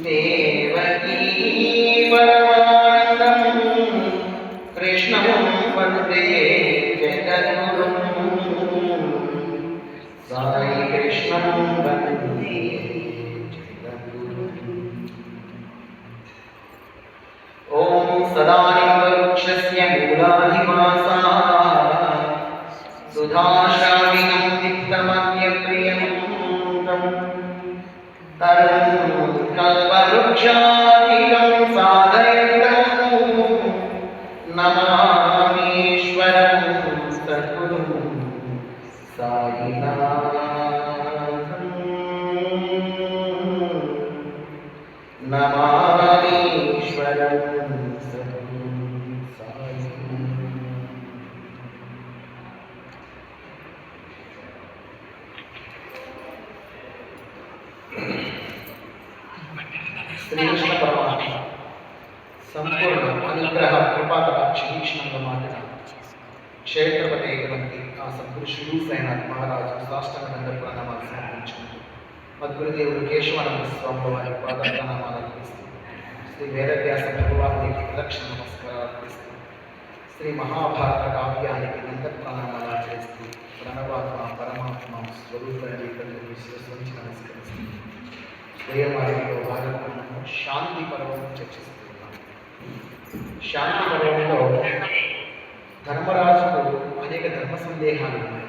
देवकी परमानन्दं कृष्णं वन्दे जगद्गुरुं साई कृष्णं वन्दे जगद्गुरुम्। ॐ सदानिवृक्षस्य मूलाधिवासा सुधाश्राविणं दीप्तमन्यप्रियं कल्पवृक्षादिकं साधयन्तं नमामीश्वरं सद्गुरुं साईनाथं नमामीश्वरं सद्गुरुं साईनाथं। శ్రీకృష్ణ పరమాత్మ సంపూర్ణ అనుగ్రహ కృపాకటాక్ష వీక్షణంగా మాట్లాడిన క్షేత్రపతి అయినటువంటి ఆ సద్గురు సాయినాథ్ మహారాజు సాష్టాంగ దండ ప్రణామాలు సమర్పించుకుంటూ మద్గురుదేవుడు కేశవానంద స్వామి వారి పాద ప్రణామాలు అర్పిస్తూ శ్రీ వేదవ్యాస భగవానికి విలక్షణ నమస్కారాలు అర్పిస్తూ శ్రీ మహాభారత కావ్యానికి నంద ప్రణామాలు ఆచరిస్తూ ప్రణవాత్మ పరమాత్మ స్వరూపాన్ని విశ్వసించి నమస్కరిస్తూ ప్రియమార్గంలో భాగవతంలో శాంతి పర్వం చర్చిస్తున్నాం. శాంతి పర్వంలో ధర్మరాజుకు అనేక ధర్మ సందేహాలు ఉన్నాయి.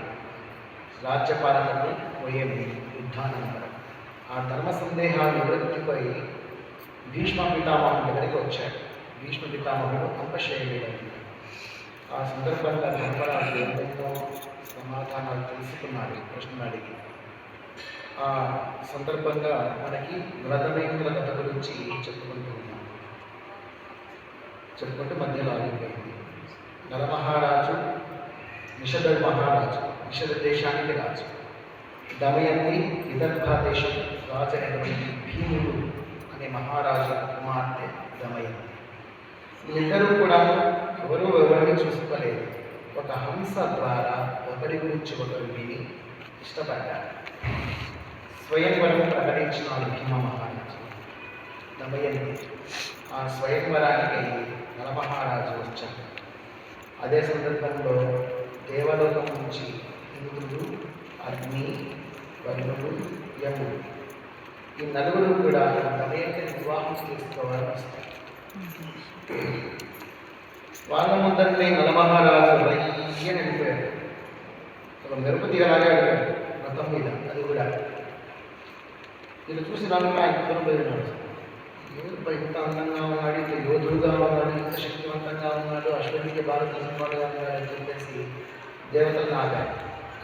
రాజ్యపాలనకు పోయే యుద్ధానంతరం ఆ ధర్మ సందేహాలు నివృత్తిపై భీష్మ పితామహుడి దగ్గరికి వచ్చాడు. భీష్మ పితామహుడు అంపశైలిలో ఆ సందర్భంగా ధర్మరాజు ఎన్నెన్నో సమాధానాలు తెలుసుకున్నాడు ప్రశ్నలు అడిగి. ఆ సందర్భంగా మనకి వ్రతమేంద్ర కథ గురించి చెప్పుకుంటూ మధ్యలో ఆగిపోయింది. నరమహారాజు నిషధ మహారాజు, నిషధ దేశానికి రాజు. దమయంతి విదర్భ దేశం రాజు అయినటువంటి భీముడు అనే మహారాజు కుమార్తె దమయంతి. వీళ్ళిద్దరూ కూడా ఎవరిని చూసుకోలేదు. ఒక హంస ద్వారా ఒకరి గురించి ఒకరు విని ఇష్టపడ్డారు. స్వయంవరం ప్రకటించినాడు భీమ మహారాజు. దమయంతి ఆ స్వయంవరానికి నరమహారాజు వచ్చాడు. అదే సందర్భంలో దేవలోకం నుంచి ఇంద్రుడు, అగ్ని, వరుణుడు, యముడు ఈ నలుగురు కూడా దమయంతిని వివాహం చేసుకోవాలని వస్తారు. వాళ్ళ ముందరనే నరమహారాజు రయ్యని వెళ్ళిపోయాడు. ఒక మెరుపు దిగలాగే అడిగాడు వ్రతం మీద. అది కూడా వీళ్ళు చూసి నాకు ఇద్దరు పోయినాడు. ఇంత అందంగా ఉన్నాడు, ఇంత యోధుడుగా ఉన్నాడు, ఇంత శక్తివంతంగా ఉన్నాడు, అశ్వనికి బాగా తెలిసినవాడుగా ఉన్నాడు అని చెప్పేసి దేవతలను ఆగాడు.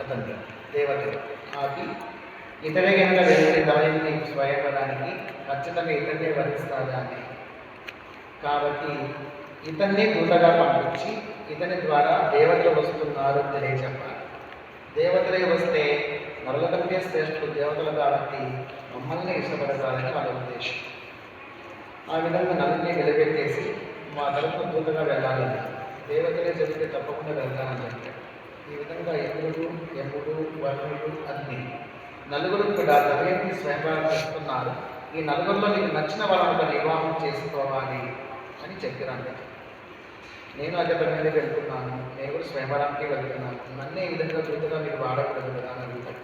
అతన్ని దేవతలు ఆగి ఇతడే కనుక వెళ్ళి దమయంతిని స్వయంవరానికి ఖచ్చితంగా ఇతన్నే వరిస్తాడా అని, కాబట్టి ఇతన్ని దూతగా పంపించి ఇతని ద్వారా దేవతలు వస్తున్నారు తెలియజెప్పాలి. దేవతలే వస్తే నరుల కంటే శ్రేష్ఠులు దేవతలు కాబట్టి మమ్మల్ని ఇష్టపడతారని వాళ్ళ ఉద్దేశం. ఆ విధంగా నలుగురిని వెలువెట్టేసి మా తరపున దూతగా వెళ్ళాలని, దేవతలే చెబితే తప్పకుండా వెళ్తానని చెప్పారు. ఈ విధంగా ఇంద్రుడు, యముడు, వరుణుడు, అగ్ని నలుగురు కూడా దమయంతి స్వయంవరం చేస్తున్నారు. ఈ నలుగురిలో నీకు నచ్చిన వాళ్ళని వివాహం చేసుకోవాలి అని చెప్పిరండి. నేను అదే పని మీద వెళ్తున్నాను, నేను కూడా స్వయంవరానికి వెళ్తున్నాను, నన్నే ఈ విధంగా దూతగా మీరు వాడకూడదు కదా అని అడుగుతాడు.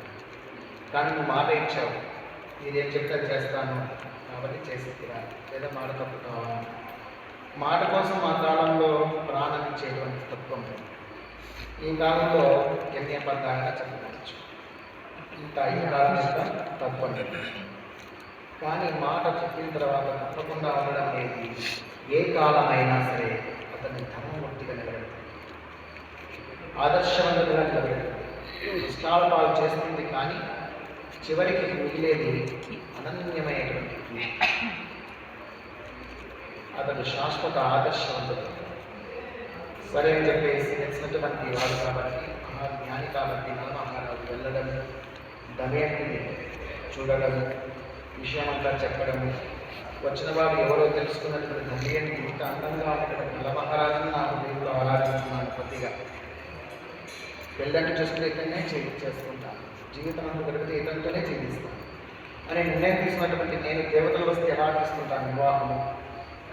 కానీ నువ్వు మాట ఇచ్చావు, మీరేం చెప్తే చేస్తాను కాబట్టి చేసేదిరా, లేదా మాట తప్పుతావా? మాట కోసం ఆ కాలంలో ప్రాణం ఇచ్చేటువంటి తత్వం ఈ కాలంలో యజ్ఞబద్ధంగా చెప్పవచ్చు. ఇంత ఈ కాలం యొక్క తత్వం. కానీ మాట చెప్పిన తర్వాత తప్పకుండా ఉండడం అనేది ఏ కాలమైనా సరే అతన్ని ధర్మమూర్తిగా నిలబెడుతుంది, ఆదర్శవంతులుగా నిలబెడుతుంది. ఇష్టాల పాలు చేస్తుంది కానీ చివరికి మిగిలేది అనన్యమైనటువంటి అతడు శాశ్వత ఆదర్శవంతుడు. సరే అని చెప్పేసి తెలిసినటువంటి వాడు కాబట్టి మహాజ్ఞాని కాబట్టి నలమహారాజు వెళ్ళడం, దమయంతిని చూడడం, విషయమంతా చెప్పడము, వచ్చిన వాడు ఎవరో తెలుసుకున్నటువంటి దమయంతి ఇంత అందంగా ఉన్నటువంటి నలమహారాజును నాకు దేవుడు ఆరాధిస్తున్నాను కొద్దిగా, పెళ్ళంటే చూసుకుని ఇతన్నే చేసుకుంటాను, జీవితం అంతా గడిపితే ఇతనితోనే జీవిస్తాను అని నిర్ణయం తీసుకున్నటువంటి నేను దేవతలు వస్తే ఎలా తీసుకుంటాను వివాహము,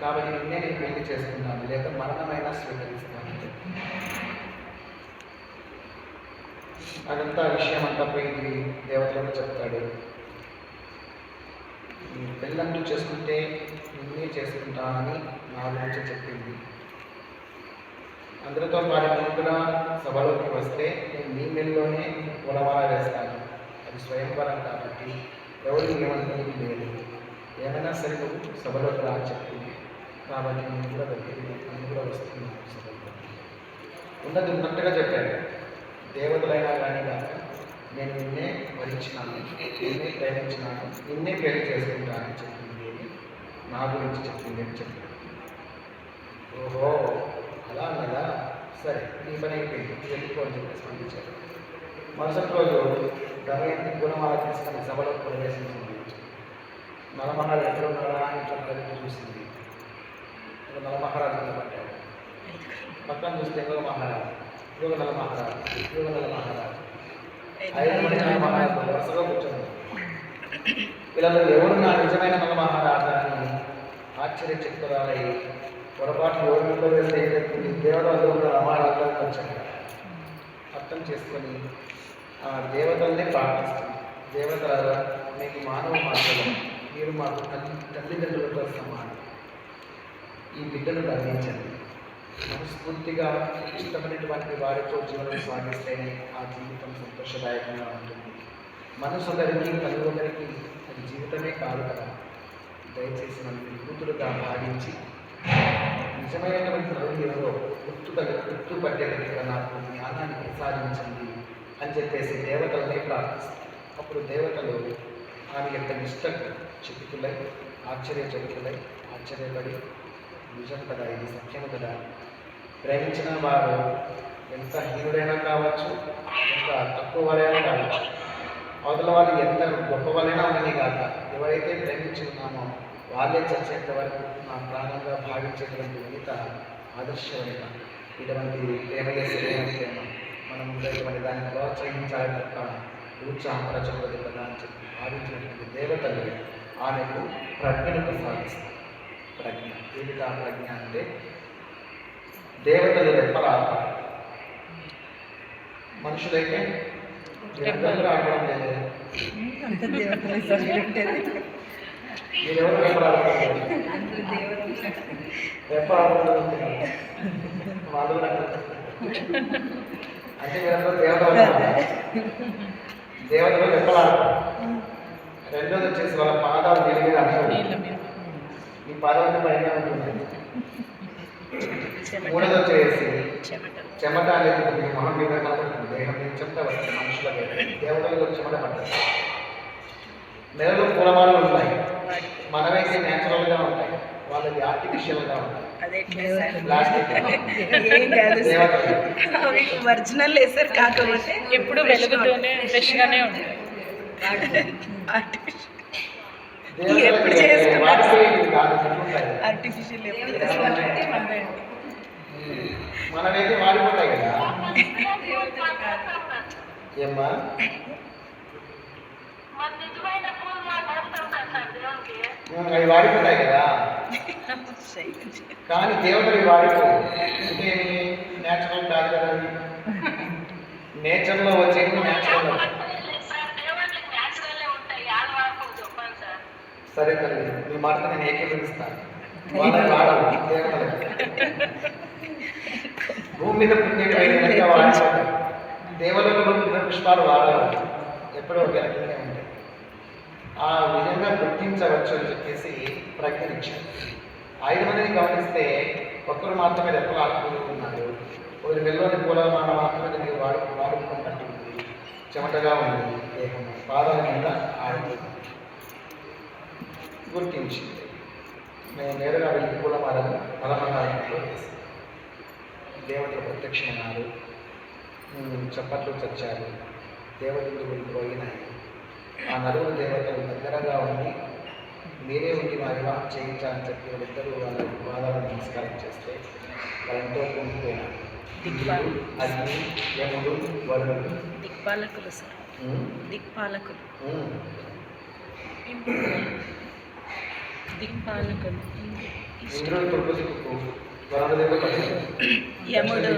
కాబట్టి నిన్నే నేను పెళ్లి చేసుకుంటాను, లేదా మరణమైనా స్వీకరిస్తాను. అదంతా విషయం అంతా పోయింది దేవతలకు చెప్తాడు. పెళ్ళంటూ చేసుకుంటే నిన్నే చేసుకుంటానని నా గురించి చెప్పింది. అందరితో పాటు కూడా సభలోకి వస్తే నేను మీ మెల్లోనే పొలమాల వేస్తాను, అది స్వయంవరం కాబట్టి ఎవరు ఏమనుకునేది లేదు, ఏమైనా సరే నువ్వు సభలోకి రా చెప్పింది కాబట్టి నేను కూడా నన్ను కూడా వస్తున్నాను సభలో. ఉన్నది ఉన్నట్టుగా చెప్పాను, దేవతలైనా కానీ కాక నేను నిన్నే వరించినాను, నిన్నే ప్రేమించినాను, నిన్నే పెళ్లి చేసుకుంటానని చెప్పింది అని నా గురించి చెప్పింది అని చెప్పాను. ఓహో అలా అన్నదా, సరే నీ పని అయిపోయింది వెళ్ళిపో అని చెప్పి స్పందించారు. మరుసటి రోజు దమయంతి గుణమాల తీసుకుని సభలో ప్రవేశించింది. నలమహారాజు ఎక్కడ ఉన్నాడా అని ఇట్లా చూసింది. నలమహారాజు నిలబడ్డాడు. పక్కన చూస్తే ఇంకొక మహారాజు, ఇంకొక నలమహారాజు, ఇంకొక నలమహారాజు, 5 మంది నలమహారాజు వరుసగా కూర్చున్నారు. వీళ్ళలో ఎవరు నా నిజమైన నలమహారాజు అని ఆశ్చర్యచకితురాలై పొరపాటు ఎవరిలో వేస్తే ఏదైతుంది దేవతలు మహారాజులను వచ్చాడు. అర్థం చేసుకొని ఆ దేవతల్ని ప్రార్థిస్తుంది. దేవతల మీకు మానవ మార్గం, మీరు మాకు తల్లిదండ్రులతో సమానం, ఈ బిడ్డను ధరించండి, మనస్ఫూర్తిగా ఇష్టమైనటువంటి వారితో జీవనం సాగిస్తేనే ఆ జీవితం సంతోషదాయకంగా ఉంటుంది. మనసు ఒకరికి కలుగు ఒకరికి అది జీవితమే కాదు కదా. దయచేసి మనకి కూతురుగా భావించి నిజమైనటువంటి ఎవరో గుర్తుపట్టేటట్టుగా నాకు జ్ఞానాన్ని ప్రసాదించండి అని చెప్పేసి దేవతలనే ప్రార్థిస్తారు. అప్పుడు దేవతలు ఆమె యొక్క నిష్టకు చకితులై ఆశ్చర్యపడి నిజం కదా, ఇది సత్యము కదా, ప్రేమించిన వారు ఎంత హీనుడైనా కావచ్చు, ఎంత తక్కువ వారైనా కావచ్చు, అవతల వాళ్ళు ఎంత గొప్ప వాళ్ళైనా ఉండని కాక, ఎవరైతే ప్రేమించి ఉన్నామో వాళ్ళే చచ్చేంత వరకు నా ప్రాణంగా భావించేటువంటి వనిత ఆదర్శవనిత. ఇటువంటి ప్రేమ ప్రేమ మనం ఉండేటువంటి దాన్ని ప్రోత్సహించాలి తప్ప ఉత్సాహపరచకూడదు కదా అని చెప్పి భావించినటువంటి దేవతలు ఆమెకు ప్రజ్ఞను ప్రసాదిస్తారు. ప్రజ్ఞ ఏమిటి ఆ ప్రజ్ఞ అంటే దేవతలు రెప్పలాడతారు, మనుషులైతే రావడం లేదు. మీరెవరు రెప్పలాడతారు? రెప్పలాడుతుంది వాళ్ళు అంటే మీరందరూ దేవతలు రెప్పలాడతారు. రెండోది వచ్చేసి వాళ్ళ పాదాలు నీళ్ళ మీద అంటారు, ఈ పాదాలు పైన ఉంటుంది. మూడోది వచ్చేసి చెమట అనేది మొహం మీద కనబడుతుంది, దేహం మీద చెమట వస్తుంది. మనుషుల మీద దేవతలకు చెమట పడుతుంది. నెలలో పూలమాలలు ఉంటాయి, మనమైతే న్యాచురల్గా ఉంటాయి, వాళ్ళకి ఆర్టిఫిషియల్గా ఉంటాయి. ఒరిజినల్ వేసారు కాకపోతే ఎప్పుడు వెలుగుతూనే ఫ్రెష్గానే ఉంటాయి. ఎప్పుడు చేసుకున్నారు ఆర్టిఫిషియల్ ఎప్పుడు మనమైతే వాడిపోతాయి కదా. ఏమ్మా అవి వాడిపోతాయి కదా, కానీ దేవతలు వాడిపో అంటే నేచురల్ కాదు కదా. నేచర్లో వచ్చేది నేచురల్. సరే తల్లి, మీ మాట నేను ఏకీభవిస్తాను. వాళ్ళకి వాడవు దేవతలకి. భూమి మీద పుణ్యం అయినా వాడిపోతాయి, దేవతలు పుష్పాలు వాడవు, ఎప్పుడో ఒక రకంగా ఉంటాయి. ఆ విధంగా గుర్తించవచ్చు అని చెప్పేసి ప్రజ్ఞనిచ్చారు. 5 మందిని గమనిస్తే ఒక్కరు మాత్రమే రెప్పలు ఆడుతూ ఉన్నారు. ఒకరి వెళ్ళలోని పూలమాల మాత్రమే దీనికి వాడుకుంటున్నట్టు ఉంది, చెమటగా ఉంది దేహం, పాదాల మీద ఆడుతుంది. గుర్తించింది. మేము నేరుగా వెళ్ళి పూలమాలను నలమహారాజులో వేసాం. దేవతలు ప్రత్యక్షమన్నారు, చప్పట్లు చచ్చారు, దేవతలు వెళ్ళిపోయినాయి. ఆ నలుగురు దేవతలు దగ్గరగా ఉండి మీరే ఉండి మా వివాహం చేయించాలని చెప్పి వాళ్ళిద్దరూ వాళ్ళ వాదాలను నమస్కారం చేస్తే వాళ్ళంతో పొంగిపోయినారు. అగ్ని, యముడు, వరుణుడు దిక్పాలకులు సార్, దిక్పాలకులు దిక్పాలకులు. ఇంద్రుడు తూర్పు దిక్కుకు, వరుణుడు యముడు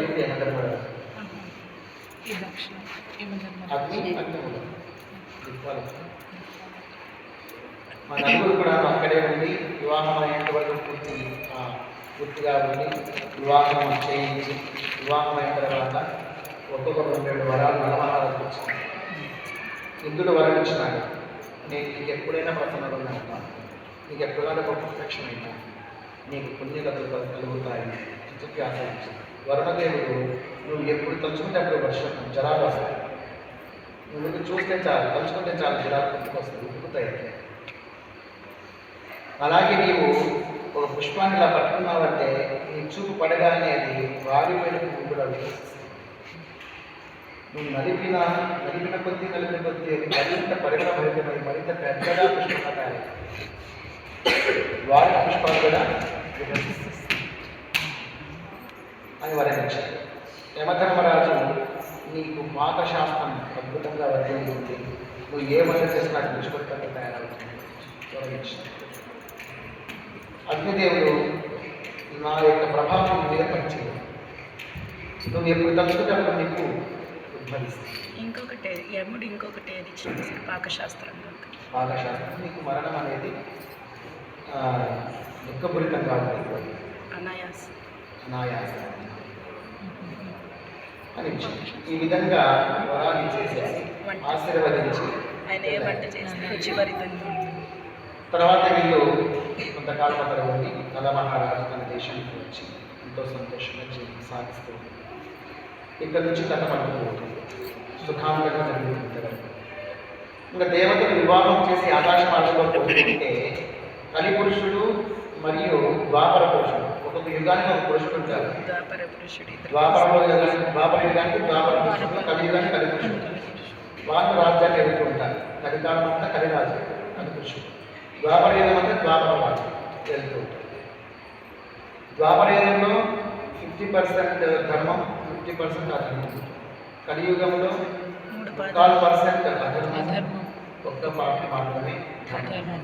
అగ్ని, అగ్నిముడు దిక్పాలకులు. మా నలుగురు కూడా అక్కడే ఉండి వివాహం అయ్యేంత వరకు పూర్తిగా ఉండి వివాహం చేయించి వివాహం అయిన తర్వాత ఒక్కొక్కరు 2 వరాలు నలమహారాజుకు ఇచ్చినాడు. ఇంద్రుడు వరం ఇచ్చినాడు, నేను నీకు ఎప్పుడైనా ప్రసన్నగా ఉంటాను, నీకు ఎప్పుడైనా గొప్ప ప్రత్యక్షం అయినా నీకు పుణ్యగతులు కలుగుతాయి అని చెప్పి ఆశ్రయించాడు. వరుణదేవుడు నువ్వు ఎప్పుడు తలుచుకుంటే అప్పుడు వర్షం జలాలు వస్తాయి, నువ్వు చూస్తే చాలు, తలుచుకుంటే చాలు జలాలు పుట్టుకొస్తాయి, ఉప్పుతాయి. అలాగే నీవు ఒక పుష్పాన్ని ఇలా పట్టుకున్నావంటే నీ చూపు పడగానే అది వాడిపోయిన పువ్వు కూడా వికసిస్తుంది. నువ్వు నలిపిన కొద్దీ అది మరింత పరిమళభరితమై మరింత పెద్దగా పుష్పకాలి వాడి పుష్పాలు కూడా వికసిస్తుంది అని వర్ణించారు. యమధర్మరాజు నీకు పాకశాస్త్రం అద్భుతంగా వర్ణించింది, నువ్వు ఏ వంట చేసినా రుచికొట్టంగా తయారవుతుంది వర్ణించారు. అగ్నిదేవుడు నా యొక్క ప్రభావం మీద పనిచేయదు, నువ్వు ఎప్పుడు తలుచుకుంటే నీకు ఉద్భవిస్తుంది. ఇంకొకటి యముడు ఇంకొకటి ఏది ఇచ్చిన పాకశాస్త్రంలో, పాకశాస్త్రం నీకు మరణం అనేది దుఃఖపూరితంగా ఉంటుంది, అనాయాసం అని ఈ విధంగా వరాన్ని చేసేసి ఆశీర్వదించి ఆయన ఏ వంట చేసినా రుచిభరితంగా. తర్వాత వీళ్ళు కొంతకాలం అక్కడ ఉండి నలమహారాజు తన దేశానికి వచ్చి ఎంతో సంతోషంగా జీవితం సాగిస్తూ ఇక్కడ నుంచి కథ పడుతుంది, సుఖాంతంగా జరుగుతుంది. ఇంకా దేవతలు వివాహం చేసి ఆకాశ మార్గంలో పోతుంటే కలిపురుషుడు మరియు ద్వాపర పురుషుడు, ఒక్కొక్క యుగానికి ఒక పురుషుడు ఉంటారు. ద్వాపర యుగానికి ద్వాపర పురుషుడు, కలియుగానికి కలిపురుషుడు. వాళ్ళు రాజ్యాన్ని ఎదుగుతూ ఉంటారు. కలికాలం అంతా కలిరాజు, కలిపురుషుడు. ద్వాపరయుగం అంటే ద్వాపర రాజు వెళ్తూ ఉంటారు. ద్వాపరయుగంలో 50% ధర్మం, 50% అధర్మం. కలియుగంలో 4% అధర్మం, ఒక్క పార్టీ మాత్రమే ధర్మం.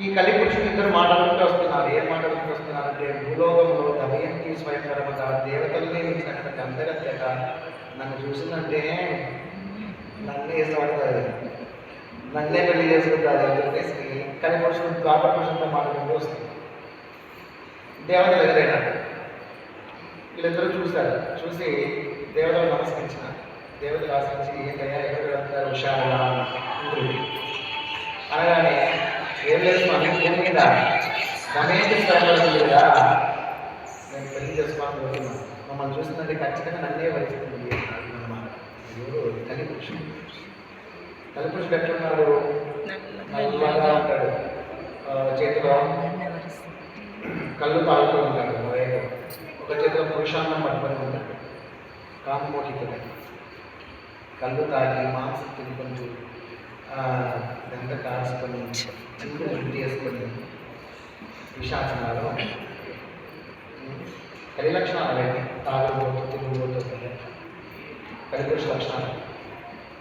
ఈ కలిపురుషులు ఇద్దరు మాట్లాడుకుంటూ వస్తున్నారు. ఏం మాట్లాడుకుంటూ వస్తున్నారంటే భూలోకంలో దమయంతి స్వయంవరముగా దేవతలనే ఇచ్చినటువంటి అంతర్గత నన్ను చూసిందంటే నన్నే ఇష్టపడతారు, నన్నే పెళ్లి చేసుకుంటారు అని చెప్పేసి కలిపురుషుడు ద్వాపర పురుషులతో మాట్లాడుకుంటూ వస్తుంది. దేవతలు ఎదురైనాడు. వీళ్ళిద్దరూ చూశారు. చూసి దేవతలు నమస్కరించినారు. దేవతలు ఆశ్రయించి ఏంటయ్యా ఎవరు వెళ్తారు హుషారుగా ఇంద్రుడు అనగానే ఏం లేదు స్వామి, భూమి మీద దమయంతి స్వయంవరం కదా నేను పెళ్లి చేసుకోవాలనుకుంటున్నాను, మమ్మల్ని చూసిందంటే ఖచ్చితంగా నన్నే వరిస్తుంది అన్నమాట. ఎవరు కలిపురుషుడు. కలిపురుషుడు ఎట్లున్నాడు, నల్లగా ఉంటాడు, చేతిలో కళ్ళు తాగుతూ ఉంటాడు, ఒక చేతిలో పురుషాన్నం పట్టుకొని ఉంటాడు, కామమోహితుడు. కళ్ళు తాగి మాంసం తిని కొంచెం ఎంత కాల్చుకొని చింకు ముట్టి వేసుకొని విషాచనాలు కలి లక్షణాలు అవన్నీ తాగుబోతూ తిరుగుబోతూ కలిపురుష లక్షణాలు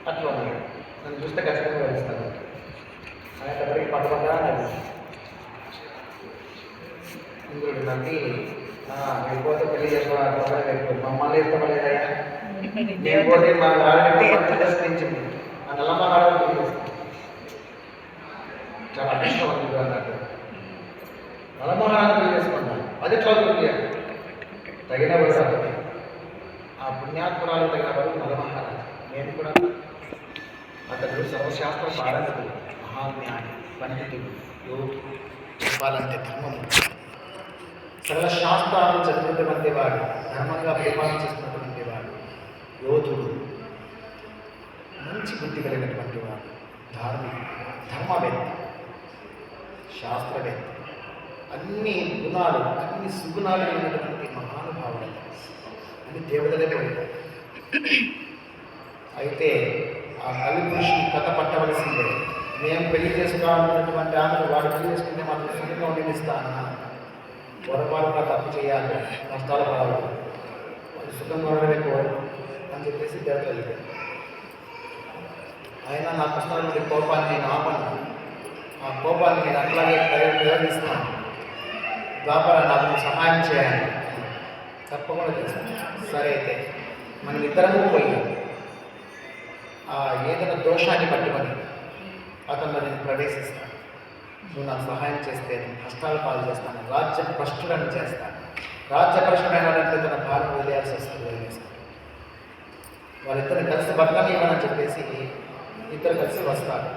అట్లా ఉన్నాడు. నన్ను చూస్తే ఖచ్చితంగా వరిస్తాను అనేటప్పటికి పట్టుకుంటా ఇంద్రుడు నన్ను వెళ్ళిపోతే పెళ్లి చేసుకోవాలి, వెళ్ళిపోతుంది మమ్మల్ని ఇష్టపడలేదయ్యా, లేకపోతే మా వాళ్ళని తిరస్కరించింది ఆ నల్లమహారాజు చాలా అదృష్టవంతుడు అన్నట్టు. నల్లమహారాజు పెళ్లి చేసుకుంటాను, అది ఎట్లా అవుతుంది తగిన వరుస ఆ పుణ్యాత్మరాలు తగిన వరకు నల్లమహారాజు. నేను కూడా అతడు సర్వశాస్త్ర పారంగతుడు, మహాజ్ఞాని, పండితుడు, యోగి, చెప్పాలంటే ధర్మము సర్వశాస్త్రాలను చదివినటువంటి వాడు, ధర్మంగా పరిపాలన చేస్తున్నటువంటి వాడు, యోధుడు, మంచి బుద్ధి కలిగినటువంటి వాడు, ధర్మవేత్త, శాస్త్రవేత్త, అన్ని గుణాలు అన్ని సుగుణాలు కలిగినటువంటి మహా మహాభావుడట అని దేవతలే పోయారు. అయితే ఆ కలిపురుషుని కథ పట్టవలసిందే. మేము పెళ్లి చేసుకోవాలన్నటువంటి ఆమెను వాడు పెళ్లి చేసుకుంటే మాకు సుఖంగా ఉండనిస్తాను, పొరపాటుగా తప్పు చేయాలి, కష్టాలు పడాలి, వాళ్ళు సుఖంగా ఉండడమే కోరు అని చెప్పేసి దేవతలు వెళ్ళారు. అయినా నాకు వస్తున్నటువంటి కోపాన్ని నేను ఆపను, ఆ కోపాన్ని నేను అట్లాగే ప్రయోగిస్తున్నాను. ద్వాపర నాకు సహాయం చేయాలి, తప్పకుండా చేస్తాను. సరే అయితే మనం ఇద్దరము పోయి ఆ ఏదైనా దోషాన్ని పట్టుకొని అతను నేను ప్రవేశిస్తాను, నువ్వు నాకు సహాయం చేస్తే నేను కష్టాలు పాలు చేస్తాను, రాజ్య భ్రష్టులను చేస్తాను. రాజ్య భ్రష్టుడైనాడంటే తన భార్య వదిలేయాల్సి వస్తుంది, వదిలేస్తాను. వాళ్ళిద్దరిని కలిసి బతకనివ్వని చెప్పేసి ఇద్దరు కలిసి వస్తారు.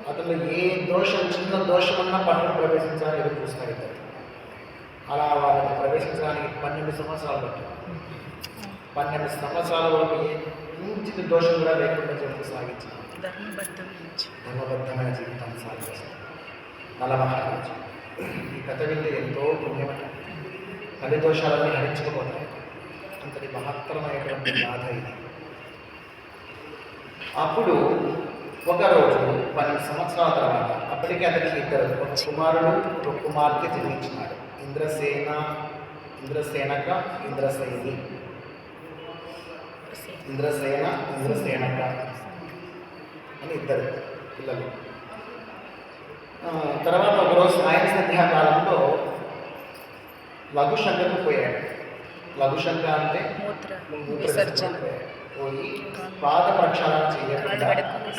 అతను ఏ దోషం, చిన్న దోషం ఉన్నా పట్టణం ప్రవేశించాలని ఎదురు చూస్తారు ఇద్దరు. అలా వాళ్ళని ప్రవేశించడానికి 12 సంవత్సరాలు పట్టింది. 12 సంవత్సరాల వరకు ఏ కించిత దోషం కూడా లేకుండా చెప్తూ సాగించారు. ధర్మబద్ధమైన జీవితాన్ని సాగించారు నలమహారాజు. ఈ కథ వింటే ఎంతో పుణ్యమట, కలి దోషాలన్నీ హరించుకుపోతాయి. అంతటి మహత్తరమైనటువంటి గాథ ఇది. అప్పుడు ఒకరోజు 12 సంవత్సరాల తర్వాత అప్పటికే అతనికి ఇద్దరు, ఒక కుమారుడు ఒక కుమార్తె జన్మించినాడు. ఇంద్రసేనక ఇంద్రసేని, ఇంద్రసేనక అని ఇద్దరు పిల్లలు. తర్వాత ఒకరోజు సాయం సంధ్యాకాలంలో లఘుశంకకు పోయాడు. లఘుశంక అంటే విసర్జన పోయి పాద ప్రక్షాళన చేయకుండా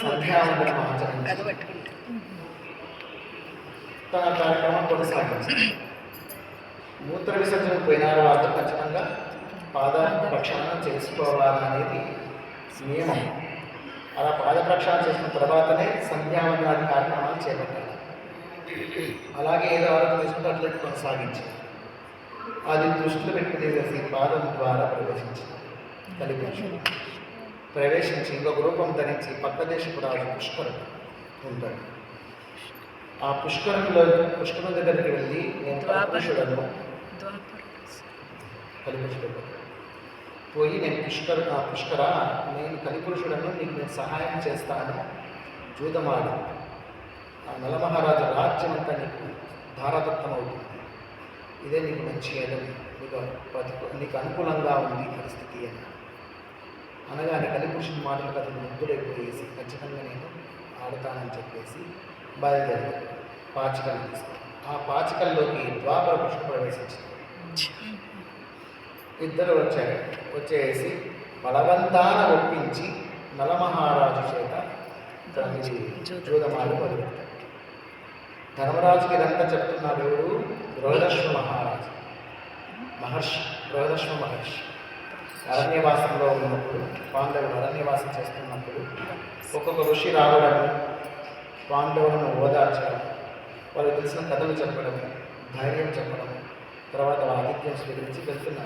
సంధ్యావందనం ఆచరించి తన కార్యక్రమం కొనసాగించారు. మూత్ర విసర్జనకు పోయిన వాళ్ళు ఖచ్చితంగా పాద ప్రక్షాళన చేసుకోవాలనేది నియమం. అలా పాద ప్రక్షాళన చేసిన తర్వాతనే సంధ్యావందనాది కార్యక్రమాలు చేపట్టాలి. అలాగే ఏదో వరకు తీసుకుంటే అట్లయితే కొనసాగించారు. అది దృష్టిలో పెట్టుకునేసి పాదం ద్వారా ప్రవేశించి ఇంకొక రూపం ధరించి పక్క దేశపు రాజు పుష్కరం ఉంటాడు. ఆ పుష్కరం దగ్గరికి వెళ్ళి నేను కలిపురుషుడను పోయి నేను పుష్కర నేను కలిపురుషుడను, నీకు నేను సహాయం చేస్తాను, జూదమాడు, ఆ నలమహారాజు రాజ్యం అంతా నీకు ధారాదత్తం అవుతుంది, ఇదే నీకు మంచి ఏదని, నీకు అనుకూలంగా ఉంది పరిస్థితి అని అనగానే కలిపురుషుని మాటలకు అతను ముద్దులైపోయేసి ఖచ్చితంగా నేను ఆడతానని చెప్పేసి బయలుదేరి పాచికలు తీసుకుని ఆ పాచికల్లోకి ద్వాపర పుష్ప ప్రవేశించింది. ఇద్దరు వచ్చేసి బలవంతాన ఒప్పించి నలమహారాజు చేత జూదమాలు మొదలుపెట్టాడు. ధర్మరాజుకి ఇదంతా చెప్తున్నాడు ఎవరు? బృహదశ్వ మహర్షి. అరణ్యవాసంలో ఉన్నప్పుడు, పాండవులు అరణ్యవాసం చేస్తున్నప్పుడు ఒక్కొక్క ఋషి రావడము, పాండవులను ఓదార్చడం, వాళ్ళు తెలిసిన కథలు చెప్పడం, ధైర్యం చెప్పడం, తర్వాత ఆతిథ్యం స్వీకరించి వెళ్తున్న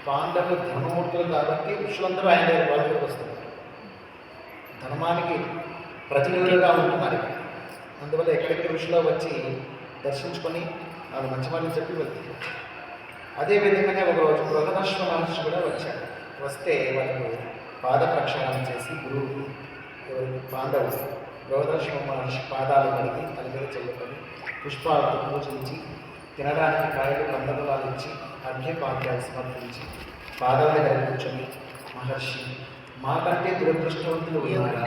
పాండవులు ధర్మమూర్తులు కాబట్టి ఋషులందరూ ఆయన దగ్గర వాళ్ళ దగ్గరకు వస్తున్నారు. ధర్మానికి ప్రతినిధులుగా ఉంటున్నారు. అందువల్ల ఎక్కడెక్కడ ఋషులో వచ్చి దర్శించుకొని వాళ్ళు మంచి మాటలు చెప్పి వెళ్తున్నారు. అదేవిధంగానే ఒకరోజు బృహదశ్వ మహర్షి కూడా వచ్చాడు. వస్తే వాళ్ళకు పాద ప్రక్షాళన చేసి గురువు పాండవులు బృహదశ్వ మహర్షి పాదాలు కడిగి తన మీద చెల్లుకొని పుష్పాలతో పూజించి తినడానికి కాయలు కందమూలాలు ఇచ్చి అర్ఘ్యపాద్యాలు సమర్పించి పాదాల దగ్గర కూర్చొని, మహర్షి మాకంటే దురదృష్టవంతులు ఉన్నారా,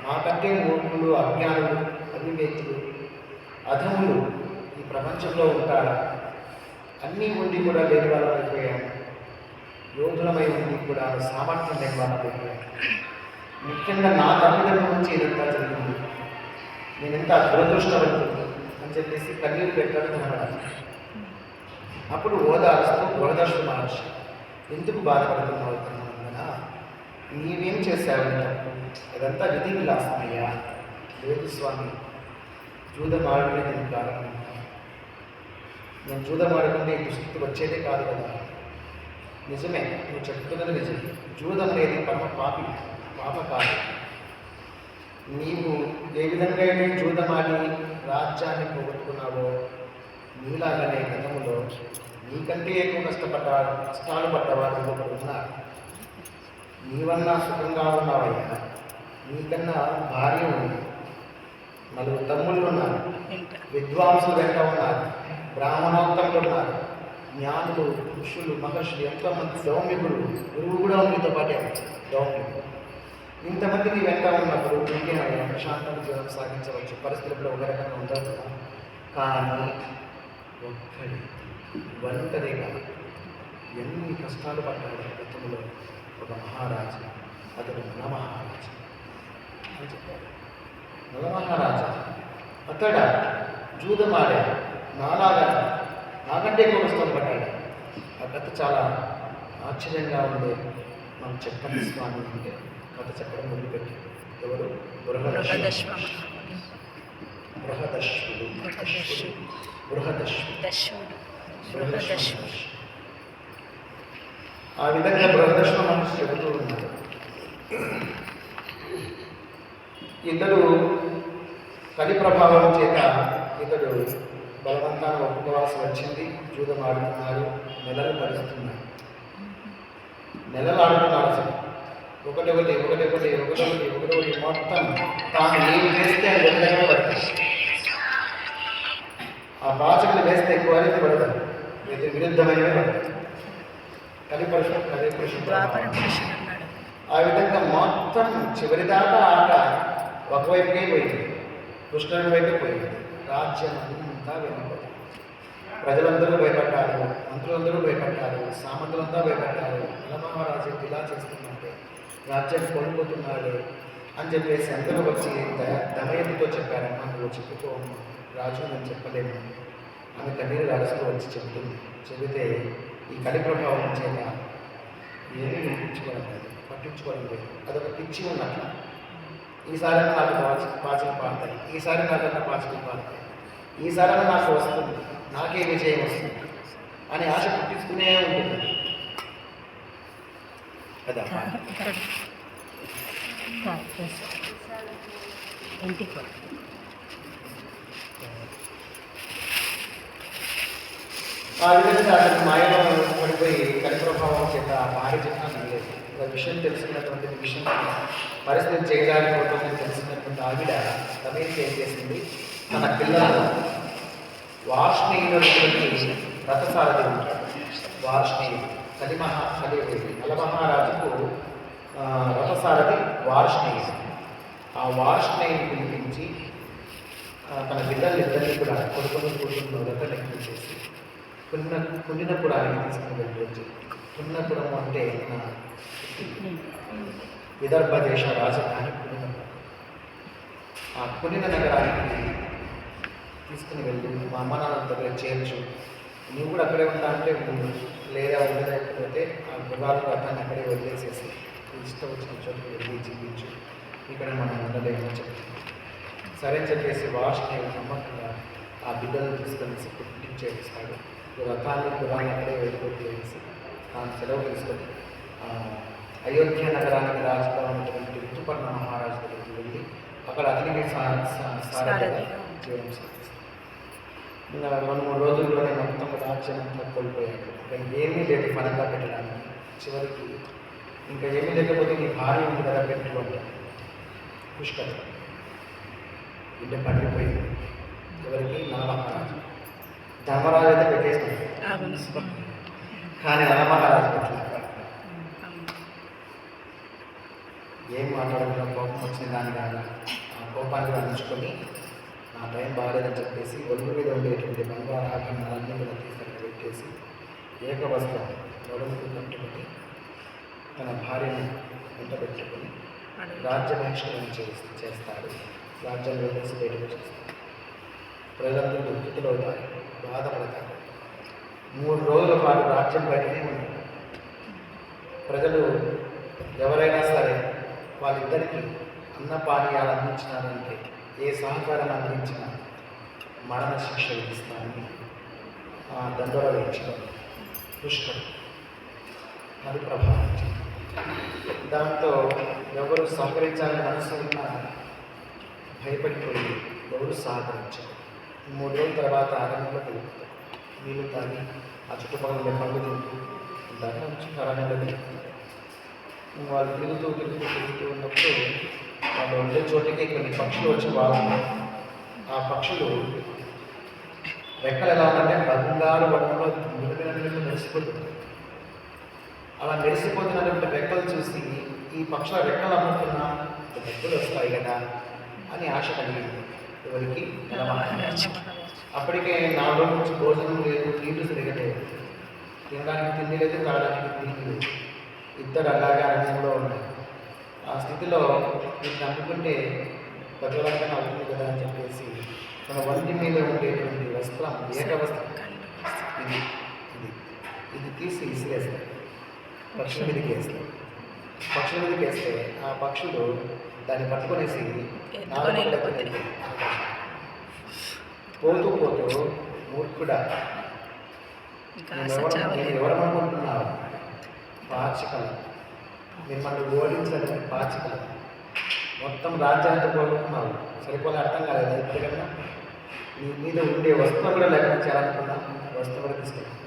మాకంటే మూర్ఖులు, అజ్ఞానులు, అవివేకులు, అధములు ఈ ప్రపంచంలో ఉంటారా, అన్నీ ఉండి కూడా లేని వాళ్ళని అయిపోయాము, యోధులమై ఉండి కూడా సామర్థ్యం లేని వాళ్ళని అయిపోయాము, ముఖ్యంగా నా తల్లిదండ్రుల నుంచి ఇదంతా జరిగింది, నేనెంత దురదృష్టవంతుడు అని చెప్పేసి కన్నీరు పెట్టాడు ధర్మరాజు. అప్పుడు ఓదార్స్తూ బృహదశ్వ మహర్షి, ఎందుకు బాధపడుతున్నావు ధర్మనందనా, నీవేం చేశావు తప్పు, ఇదంతా విధి విలాసమయ్యా, లేదు స్వామి, జూదమాడుకునే నేను కారణం, నేను జూదమాడుకుంటే ఈ దుస్థితి వచ్చేదే కాదు కదా. నిజమే, నువ్వు చెప్తున్నది నిజమే, జూదం అనేది పరమ పాప కాదు. నీవు ఏ విధంగా అయితే జూదమాడి రాజ్యాన్ని పోగొట్టుకున్నావో, నీలాగనే గతంలో నీకంటే ఎక్కువ కష్టాలు పడ్డవారు ఒకరు ఉన్నారు. నీవన్నా సుఖంగా ఉన్నావయ్యా. నీకన్నా భార్య ఉంది, 4 తమ్ముళ్ళు ఉన్నారు, విద్వాంసులు వెంట ఉన్నారు, బ్రాహ్మణోత్తములు ఉన్నారు, జ్ఞానులు, ఋషులు, మహర్షులు, ఎంతోమంది దౌమ్యులు, గురువు కూడా మీతో పాటే దౌమ్యులు. ఇంతమందికి వెంట ఉన్నప్పుడు ఇంకేమైనా ప్రశాంతంగా జీవనం సాగించవచ్చు. పరిస్థితుల్లో ఒక రకంగా ఉండదు కదా. కానీ ఒంటరిగా ఎన్ని కష్టాలు పడ్డాడు గతంలో ఒక మహారాజు. అతడు నలమహారాజు అని చెప్పాడు. నలమహారాజు అతడ జూదమాడా, నాకంటే ఎక్కువ కష్టాలు పడ్డాడు. ఆ కథ చాలా ఆశ్చర్యంగా ఉంది. మనం చెప్పండి స్వామి అంటే కథ చెప్పడం మొదలుపెట్టి ఎవరు? బృహదశ్వుడు. ఆ విధంగా బృహదశ్వ మనిషి చెబుతూ ఉన్నారు. ఇతడు కలి ప్రభావం చేత ఇతడు బలవంతాన్ని ఒప్పుకోవాల్సి వచ్చింది. జూదం ఆడుతున్నారు, నెలలు గడుస్తున్నారు. నెలలు ఆడుతున్నారు. అసలు ఒకటి మొత్తం తాను ఏం వేస్తే అది విధంగా పడుతుంది. ఆ బాచకులు వేస్తే ఎక్కువ అనేది పడతారు, విరుద్ధమైనవి పడతాయి. కలిపురుషుడు ఆ విధంగా మొత్తం చివరిదాకా ఆట ఒకవైపుకే పోయింది, కృష్ణుడి వైపు పోయింది. రాజ్యం అంతా వెనుకపోయింది. ప్రజలందరూ భయపడ్డారు, మంత్రులందరూ భయపడ్డారు, సామంతులంతా భయపడ్డారు. నలమహారాజు ఇలా చేస్తుందంటే రాజ్యం కోల్పోతున్నాడు అని చెప్పేసి అందరూ వచ్చి దమయంతితో చెప్పారమ్మా, నువ్వు చెప్పుకో రాజు, నేను చెప్పలేను. ఆమె కన్నీరు రాజుతో వచ్చి చెబుతుంది. చెబితే ఈ కలి ప్రభావం చేత ఏమీ పట్టించుకోవడం లేదు. అదొక పిచ్చి ఉన్నట్లు. ఈసారి నాకు పాచలు పాడతాయి, ఈసారి నాకన్నా పాచలు పాడతాయి, ఈసారి నాకు వస్తుంది, నాకే విజయం వస్తుంది అని ఆశ పుట్టించుకునే ఉంటుంది కదా. ఆ విధంగా అతను మాయలో పడిపోయి కలి ప్రభావం చేత భార్య చెప్పినా నమ్మలేదు. ఒక విషయం తెలుసుకున్నటువంటి విషయం పరిస్థితి చేయడానికి తెలిసినటువంటి ఆవిడ దమయంతి ఏం చేసింది, తన పిల్లలు వార్ష్ణేయులకి రథసారథి ఉంటాడు. వార్ష్ణేయుడు నలమహారాజుకు రథసారథి వార్ష్ణేయుడు. ఆ వార్ష్ణేయుని పిలిపించి తన పిల్లలిద్దరినీ కూడా కొడుకును రథం ఎక్కించేసి పుణ్యపురానికి తీసుకుని వెళ్ళవచ్చు. పుణ్యపురం అంటే మన విదర్భ దేశ రాజధాని పుణ్యపురం. ఆ పుణ్య నగరానికి తీసుకుని వెళ్ళి మా అమ్మ నాన్న దగ్గర చేర్చు, నువ్వు కూడా అక్కడే ఉంటా అంటే లేదా ఉండలేకపోతే ఆ గుర్రాలు రథాన్ని అక్కడే వదిలేసేసి ఇష్టం వచ్చిన చోటుకు వెళ్ళి జీవించు, ఇక్కడ మనం ఉండలేమని చెప్తాం. సరే అని చెప్పేసి వార్ష్ణేయుడు నమ్మకంగా ఆ బిడ్డలను తీసుకొని పుట్టించేస్తాడు. గుర్రాన్ని అక్కడే వెళ్ళిపోతేసి తాను సెలవు తీసుకొని అయోధ్య నగరానికి రాజుగా ఉన్నటువంటి ఋతుపర్ణ మహారాజు దగ్గరికి వెళ్ళి అక్కడ అతనికి సారథిగా జీవనం సాగిస్తాడు. ఇంకా 2-3 రోజుల్లోనే మొత్తం రాజ్యం అంతా కోల్పోయాడు. ఇంకా ఏమీ లేదు ఫలంగా పెట్టడానికి. చివరికి ఇంకా ఏమీ లేకపోతే నీ భార్య ఉంది కదా పెట్టు అంటాడు. పుష్కర బిడ్డ పడిపోయింది. ఎవరికి? నలమహారాజు. ధర్మరాజు అయితే పెట్టేసినాడు, కానీ నలమహారాజు పెట్టలేదు. ఏం మాట్లాడకుండా కోపం వచ్చిన దాని కాదు. ఆ కోపాన్ని అందించుకొని నా టైం బాగాలేదని చెప్పేసి ఒళ్ళు మీద ఉండేటువంటి బంగారు ఆభరణాలన్నీ కూడా తీసుకొని పెట్టేసి ఏకవస్త్రం నడుముకు కట్టుకొని తన భార్యను వెంట పెట్టుకొని రాజ్య బహిష్కరణ చేస్తాడు. రాజ్యాన్ని వదిలేసి బయటకు చేస్తాడు. ప్రజలందరూ దుఃఖితులు అవుతారు, బాధపడతారు. 3 రోజుల పాటు రాజ్యం బయటనే ఉంటారు. ప్రజలు ఎవరైనా సరే వాళ్ళిద్దరికీ అన్నపానీయాలు అందించినారంటే, ఏ సహకారం అందించినా మరణ శిక్ష విధిస్తానని దండోర వేయించడం పుష్కరం అది ప్రభావించింది. దాంతో ఎవరు సహకరించాలని మనసు ఉన్నా భయపడిపోయి ఎవరు సహకరించారు. 3 రోజుల తర్వాత అరణ్యంలో వెళ్ళిపోతారు. నీళ్ళు తాగి ఆ చుట్టుపక్కల పనులు తింటూ ఉంటారు. మంచి అరణ్యంలో వెళ్ళిపోతారు. వాళ్ళు తిరుగుతూ ఉన్నప్పుడు వాళ్ళు ఉండే చోటికి కొన్ని పక్షులు వచ్చి బాగుంటాయి. ఆ పక్షులు రెక్కలు ఎలా ఉందంటే బంగారు వర్ణంలో మిలమిల మెరిసిపోతుంది. అలా మెరిసిపోతున్నటువంటి రెక్కలు చూసి ఈ పక్షుల రెక్కలు అమ్ముతున్నా డబ్బులు వస్తాయి కదా అని ఆశ కలిగింది ఎవరికి? నలమహారాజుకి. అప్పటికే 4 రోజుల నుంచి భోజనం లేదు, నీళ్లు సరిగా లేదు, తినడానికి తిండి లేదు, తాగడానికి తిండి లేదు. ఇద్దరు అలాగే అరణ్యంలో ఉన్నారు. ఆ స్థితిలో వీటిని నమ్ముకుంటే బతకడానికి అవుతుంది కదా అని చెప్పేసి మన వంటి మీద ఉండేటువంటి వస్త్రం, ఏకవస్త్రం ఇది ఇది ఇది తీసి విసిరేస్తారు. పక్షుల మీదకి వేస్తారు. పక్షుల మీదకి వేస్తే ఆ పక్షులు దాన్ని పట్టుకొనేసి పోతూ మూర్ఖుడా, నేను ఎవరనుకుంటున్నావు? పాచికలు, మిమ్మల్ని ఓడించడం పాచికలు, మొత్తం రాజ్యాన్ని కోరుకున్నావు. సరిపోలే అర్థం కాలేదు. ఇప్పటికన్నా నీ మీద ఉండే వస్తువు కూడా లేకుండా చేయాలనుకున్నా వస్తువు కూడా తీసుకున్నాను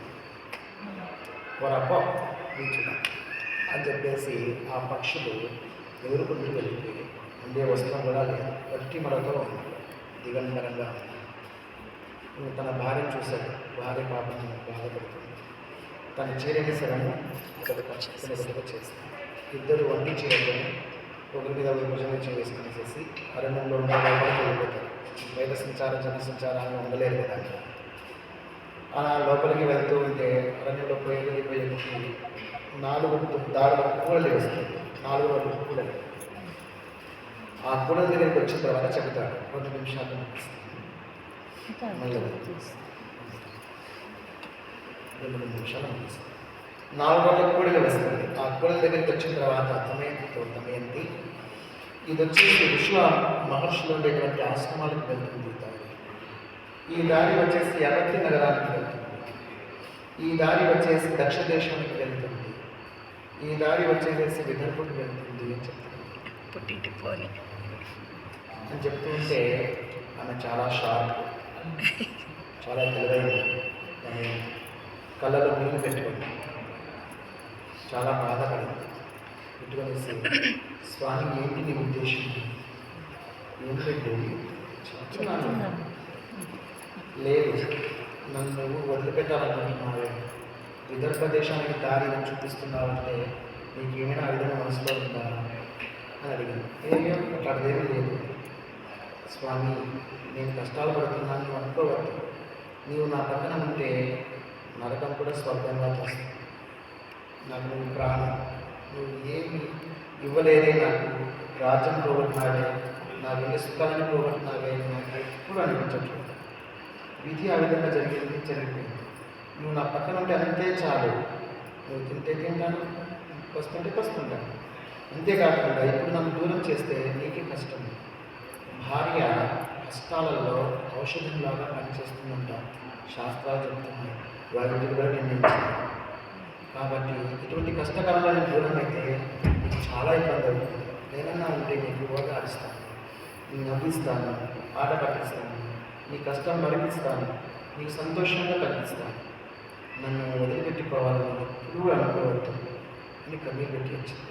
పోరాపో నీచుడా అని చెప్పేసి ఆ పక్షులు ఎదురుకుంటూ వెళ్ళిపోయి ఉండే వస్తువు కూడా లేదు. వట్టి మరొక దిగంబరంగా తన భార్యను చూశాడు. భార్య పాపం బాధపడుతుంది. తన చీరని సగము ఒకటి చేస్తాడు. ఇద్దరు వంటి చీరలను ఒకరి మీద విభజన చేసుకునేసేసి అరణ్యంలో ఉన్న లోపలికి వెళ్ళిపోతారు. వేద సంచారం జన సంచారాన్ని ఉండలేరు కదా. అలా లోపలికి వెళ్తూ ఉంటే అరణ్యంలో పోయేది 4 దారుల కూడలు వస్తుంది. 4 కూడలు. ఆ కూడల దగ్గరికి వచ్చిన తర్వాత చెబుతాడు. 2 నిమిషాలు మళ్ళీ 2 నిమిషాలు అనిపిస్తుంది. 4 కూడలు వస్తుంది. ఆ కూడల దగ్గరికి వచ్చిన తర్వాత దమయంతి ఇది వచ్చేసి విశ్వ మహర్షులు ఉండేటువంటి ఆశ్రమాలకు వెళ్తుంది. ఈ దారి వచ్చేసి అగత్య నగరానికి వెళ్తుంది. ఈ దారి వచ్చేసి దక్ష దేశానికి వెళ్తుంది. ఈ దారి వచ్చేసి విదర్భకు వెళ్తుంది అని చెప్తుంది. అని చెప్తుంటే ఆమె చాలా షార్ప్, చాలా తెలివైంది. ఆమె కళ్ళలో నీళ్ళు పెట్టుకుంది. చాలా బాధపడింది. పెట్టుకొనేసి, స్వామి ఏంటి నీ ఉద్దేశం? ఏం పెట్టేది చెప్తున్నాను. లేదు, నన్ను వదిలిపెట్టాలనుకుంటున్నావే, విదర్భ దేశానికి దారి చూపిస్తున్నావంటే నీకు ఏమైనా విధంగా మనసులో ఉందా అని అడిగింది. ఏమో అట్లాంటిదేమీ లేదు స్వామి, నేను కష్టాలు పడుతున్నాను అనుకోవద్దు. నీవు నా పక్కన ఉంటే నరకం కూడా స్వర్గంగా చేస్తుంది. నాకు నువ్వు ప్రాణం, నువ్వు ఏమి ఇవ్వలేదే, నాకు రాజ్యం పోగొట్టినావే, నాకు ఎన్ని సుఖాలను పోగొట్టినావే నాకు ఎప్పుడు అనిపించట్లేదు. విధి ఆ విధంగా జరిగిపోయింది. నువ్వు నా పక్కన ఉంటే అంతే చాలు. నువ్వు తింటే తింటాను, వస్తుంటే వస్తుంటాను. అంతేకాకుండా ఇప్పుడు నన్ను దూరం చేస్తే నీకే కష్టం. భార్య కష్టాలలో ఔషధంలాగా పనిచేస్తుందంట శాస్త్రాలు చెప్తున్నాయి. వారి కూడా నిర్ణయించింది. కాబట్టి ఇటువంటి కష్టకాలంలో దూరం అయితే నీకు చాలా ఇబ్బంది అవుతుంది. నేనన్నా ఉంటే నీకు ఓదారుస్తాను, నేను నవ్విస్తాను, ఆట పట్టిస్తాను, నీ కష్టం మరిపిస్తాను, నీకు సంతోషంగా కలిగిస్తాను. నన్ను వదిలిపెట్టిపోవాలని ఎప్పుడూ అనుకోవద్దు అని కన్నీరు పెట్టి వచ్చింది.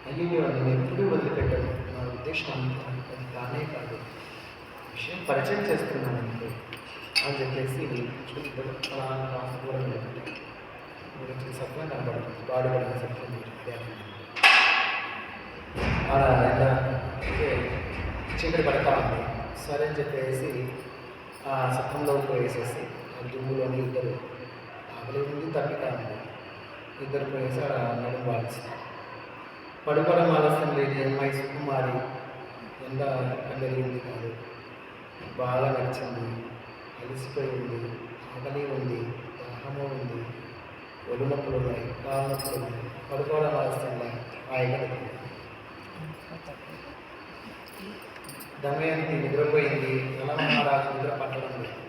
అయ్యో నేను ఎప్పుడూ వదిలిపెట్టాను. నా ఉద్దేశం అంతా అది కానే కాదు, విషయం పరిచయం చేస్తున్నాను అంటే అని చెప్పేసి చూద్దరు అలా కాస్త దూరం లేకుంటే గురించి సత్యం కనబడుతుంది. వాడుబడిన సత్యం అలా ఎలా అంటే చీకటి పడతా ఉంది. సరే అని చెప్పేసి ఆ సత్రంలోకి పోయేసేసి ఆ దుమ్ములోని ఇద్దరు ఆకలి ఉంది, తప్పిక ఉంది. ఇద్దరు పోయేసి అలా నడుము వాడిస్తారు. పడుకోవడం ఆలస్యం లేదు. అమ్మాయి సుకుమారి ఎండ కలిగింది కాదు, బాగా నడిచింది, అలిసిపోయి ఉంది, ఆకలి ఉంది, దాహము ఉంది, ఒళ్ళు నొప్పులు ఉన్నాయి, కాళ్ళ నొప్పులు ఉన్నాయి. పడుకోవడం ఆలస్యంగా హాయిగా దమయంతి నిద్రపోయింది. నలమహారాజు నిద్ర పట్టడం లేదు.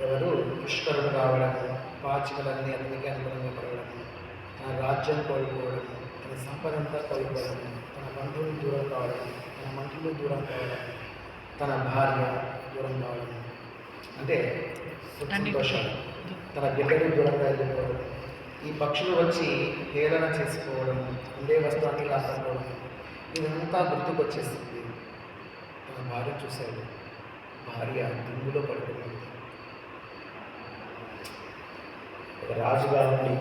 ఎవరు పుష్కరుడు కావడము, పాచికలన్నీ అతనికి అనుగుణంగా పడవడము, తన రాజ్యం కోల్పోవడము, తన సంపద అంతా కోల్పోవడము, తన బంధువులు దూరం కావడం, తన మంటలు దూరం కావడం, తన భార్య దూరం కావడం, అంటే సంతోషాలు, తన బిడ్డలు దూరంగా వెళ్ళిపోవడం, ఈ పక్షులు వచ్చి హేళన చేసుకోవడం, ఉండే వస్తువుని లాక్కోవడం, ఇదంతా గుర్తుకొచ్చేసింది. తన భార్య చూశాడు, భార్య దింగులో పడుకున్నది. ఒక రాజుగా ఉండి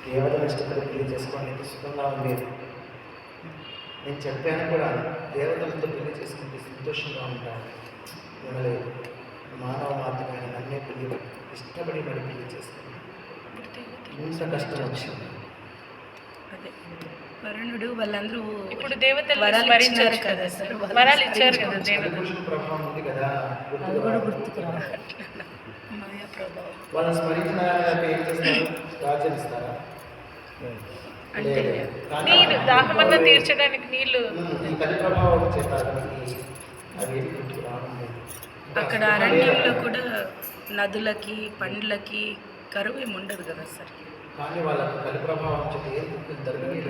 దేవతను ఇష్టపడి పెళ్లి చేసుకోవడానికి సుఖంగా ఉండేది. నేను చెప్పాను కూడా, దేవతలతో పెళ్లి చేసుకుంటే సంతోషంగా ఉంటాను. వినలేదు. మానవ మాత్రమైన నన్నే పెళ్లి ఇష్టపడి మరి పెళ్లి చేసుకున్నాను. ఇంత కష్టం వచ్చింది. అదే వరుణుడు వాళ్ళందరూ ఇప్పుడు దేవతలు వరాలు స్మరించారు ఇచ్చినారు కదా సార్, వరాలు ఇచ్చారు కదా దేవతలు. పురుషుల ప్రభావం ఉంది కదా, అది కూడా గుర్తుకు రావాలి. మాయా ప్రభావం వాళ్ళని స్మరించిన ఏం చేస్తారు? రాజ్యం ఇస్తారా? అంటే నీళ్ళు దాహమన్నా తీర్చడానికి నీళ్లు. ఈ కలి ప్రభావం చేస్తారు అవి గుర్తుకు రావడం లేదు. అక్కడ అరణ్యంలో కూడా నదులకి పండ్లకి కరువు ఏమి ఉండదు కదా సార్. కానీ వాళ్ళకు కలి ప్రభావం చేతి ఏం జరగని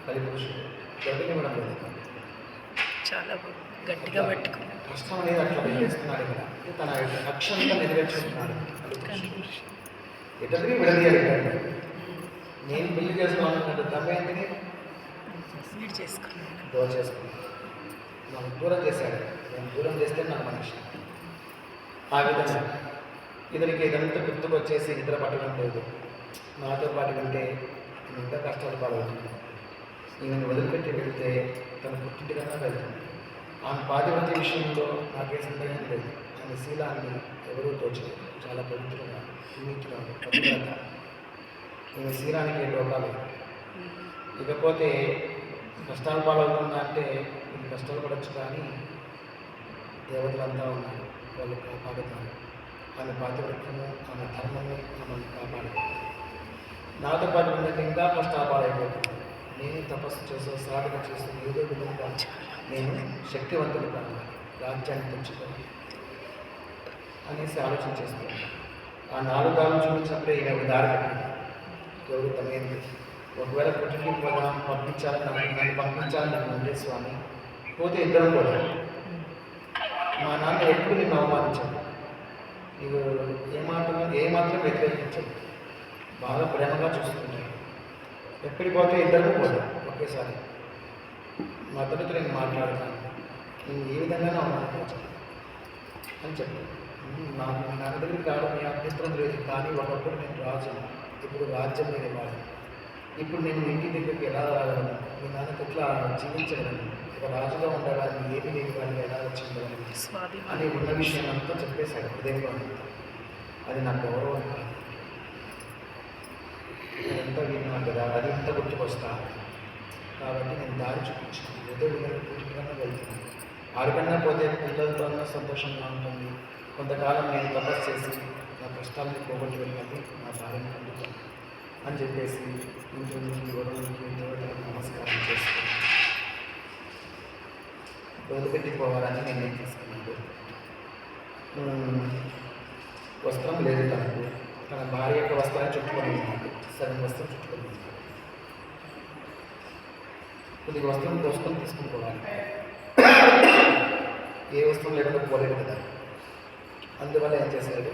కలి పురుషులు జరగనివ్వడం లేదు. చాలా గట్టిగా పట్టుకున్నాడు. కష్టం అనేది అట్లా వెళ్ళేస్తున్నాడు. ఇక్కడ తన యొక్క లక్ష్యంగా నెరవేర్చుకుంటున్నాడు. ఇతరుని విడదీయాలి. నేను పెళ్లి చేసుకోవాలనుకుంటే తమ్మేంటిని వీడు చేసుకున్నాడు. దూరం చేసుకున్నాను. నన్ను దూరం చేశాడు. నేను దూరం చేస్తే నాకు మనిషి. ఆ విధంగా ఇతనికి ఇదంతా గుర్తుకొచ్చేసి నిద్ర పట్టడం లేదు. నాతో పాటు వెళ్తే ఇంకా కష్టాలు పాలవుతుంది. ఈయనను వదిలిపెట్టి వెళ్తే తన పుట్టింటికన్నా వెళ్తుంది. ఆమె పాతివ్రత్య విషయంలో నాకే సందేహం లేదు. ఆమె శీలాన్ని ఎవరూ తోచలేదు. చాలా పవిత్రంగా సునీతిరాలు పవిత్రత. ఈమె శీలానికి లోకాలు. ఇకపోతే కష్టాలు పాలవుతుందా అంటే ఇది కష్టాలు పడవచ్చు, కానీ దేవతలంతా ఉన్నారు, వాళ్ళు కాపాడుతారు. ఆమె పాతివ్రత్యము, ఆమె ధర్మము ఆమెను కాపాడదు. నాతో పాటు ఉన్నట్టు ఇంకా కష్టాలు పాలైపోతుంది. నేను తపస్సు చేసో సాధన చేసో ఏదో విధంగా నేను శక్తివంతులు కావాలి, రాజ్యాన్ని తెచ్చుకోవాలి అనేసి ఆలోచన చేస్తున్నాను. ఆ 4 దారులు చూపించినప్పుడే ఈయన ఒక దారి పెట్టింది. ఎవరు తమేంది ఒకవేళ పుట్టింటికి నన్ను పంపించాలని ఉండే స్వామి, పోతే ఇద్దరం కూడా. మా నాన్న ఎప్పుడు నిన్ను అవమానించాడు, నీవు ఏమాత్రం వ్యతిరేకించాడు, బాగా ప్రేమగా చూసుకుంటాడు. ఎక్కడికి పోతే ఇద్దరు కూడా ఒకేసారి మా తల్లితో నేను మాట్లాడతాను, నేను ఏ విధంగా అవమానించాను అని చెప్పాను. నాకు మీ నాన్న దగ్గరికి కావడం మీ అభ్యంతరం లేదు, కానీ ఒకప్పుడు నేను రాజు, ఇప్పుడు రాజ్యం లేని వాడు. ఇప్పుడు నేను ఇంటి దగ్గరికి ఎలా రాగలను, మీ నాన్నకి ఎట్లా జీవించగలను, ఒక రాజుగా ఉండగానే ఏమి లేని వాడిని ఎలా వచ్చిండగలను అని ఉన్న విషయం అంతా చెప్పేశాడు హృదయంలో. అది నా గౌరవం కాదు. నేనంతా విన్నాను కదా, అది ఇంత గుర్తుకొస్తా. కాబట్టి నేను దారి చూపించాను. ఏదో విధంగా పుట్టికన్నా వెళ్తున్నాను. ఆడికన్నా పోతే పిల్లలతో సంతోషంగా ఉంటుంది. కొంతకాలం నేను తపస్సు చేసి నా కష్టాలను పోగొట్టి వెళ్ళాలి, నా భార్యను పొందుతాను అని చెప్పేసి ఇంటికి వరుణుడికి దేవతలకు నమస్కారం చేసుకుని వదిలిపెట్టిపోవాలని నేను తీసుకున్నాను. వస్త్రం లేదు తనకు. తన భార్య యొక్క వస్త్రాన్ని చుట్టుకొని ఉన్నాడు. సగం వస్త్రం చుట్టుకొని ఉన్నాడు. కొద్దిగా వస్త్రం దోసుకొని తీసుకుని పోవాలి. ఏ వస్త్రం లేకుండా పోలేదు కదా. అందువల్ల ఏం చేశాడు,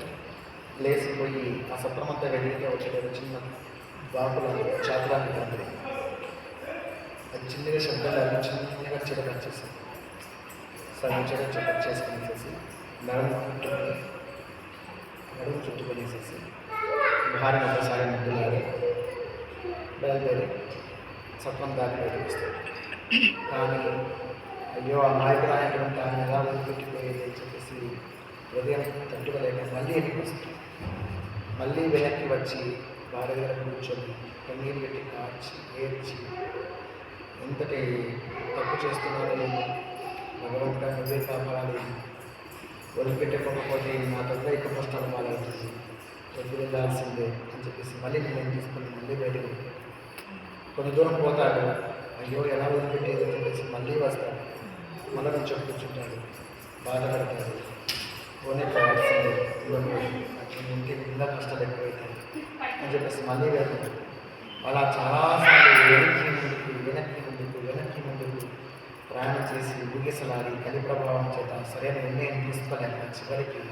లేచిపోయి ఆ సత్రమంతా వెళ్ళితే వచ్చేటప్పుడు చిన్న బాకులను చాకులాన్ని కంపెనీ అది చిన్నగా శబ్దాలు చిన్నగా చిలక వచ్చేసాడు. సగం చిలక చేసుకునేసేసి నడుము చుట్టుకొనేసేసి భార్యను ఒకసారి ముద్దులాడి బయలుదేరి సత్రం దారి బయటకు వస్తాడు. కానీ అయ్యో ఆ నాయకుడు తాను ఎలా వదిలిపెట్టిపోయేది అని చెప్పేసి హృదయం తట్టుకోలేక మళ్ళీ వెనక్కి వస్తాడు. మళ్ళీ వెనక్కి వచ్చి భార్య దగ్గర కూర్చొని కన్నీరు పెట్టి కార్చి ఏడ్చి, ఎంతటి తప్పు చేస్తున్నారో నేను, భగవంతుడా నువ్వే కాపాడాలి, వదిలిపెట్టకపోతే నా తొందర ఎక్కువ కష్టాలు పాలవుతుంది, వదిలి వెళ్ళాల్సిందే అని చెప్పేసి మళ్ళీ నేను తీసుకుని మళ్ళీ బయటకు కొంత దూరం పోతాడు. అయ్యో ఎలా వదిలిపెట్టేది అని చెప్పేసి మళ్ళీ వస్తాడు. మళ్ళీ నుంచి కూర్చుంటాడు, బాధపడతాడు. పోనీ పోవాల్సిందే, ఇంటికి ఇంకా కష్టాలు ఎక్కువైతాయి అని చెప్పేసి మళ్ళీ వెళ్తాడు. అలా చాలాసార్లు వెనక్కి ముందుకు ప్రయాణం చేసి ఊగిసలాడి కలి ప్రభావం చేత సరైన నిర్ణయం తీసుకోలేక చివరికి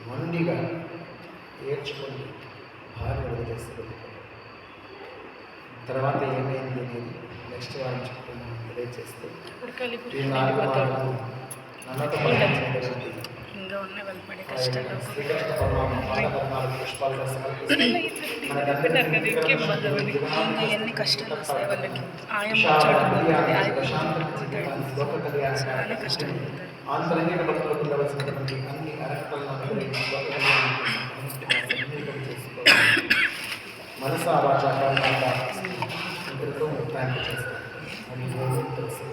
మొండిగా ఏడ్చుకొని భార్య వదిలేసి తర్వాత ఏమైంది అనేది నెక్స్ట్ వారం చెప్తున్నాను తెలియజేస్తూ ఈ 4 వారాలు నన్నతో పనిచేసినటువంటి ఇంకా ఉన్నాయి వాళ్ళు పడే కష్టాలు శ్రీకృష్ణ పరమాత్మ పాదపద్మాలకు పుష్పాలుగా సమర్పిస్తూ మనకందరికీ ఇంకా ఎన్ని కష్టాలు వస్తాయి వాళ్ళకి ఆయమ్మ చాలా కష్టం ఆంతరంగిక భక్తులకు ఉండవలసినటువంటి అన్ని అర్హతలను అనుగ్రహించి మనసా వాచా కర్మగా ఇంతటితో ముక్తానికి చేస్తాను అని తెలుసు.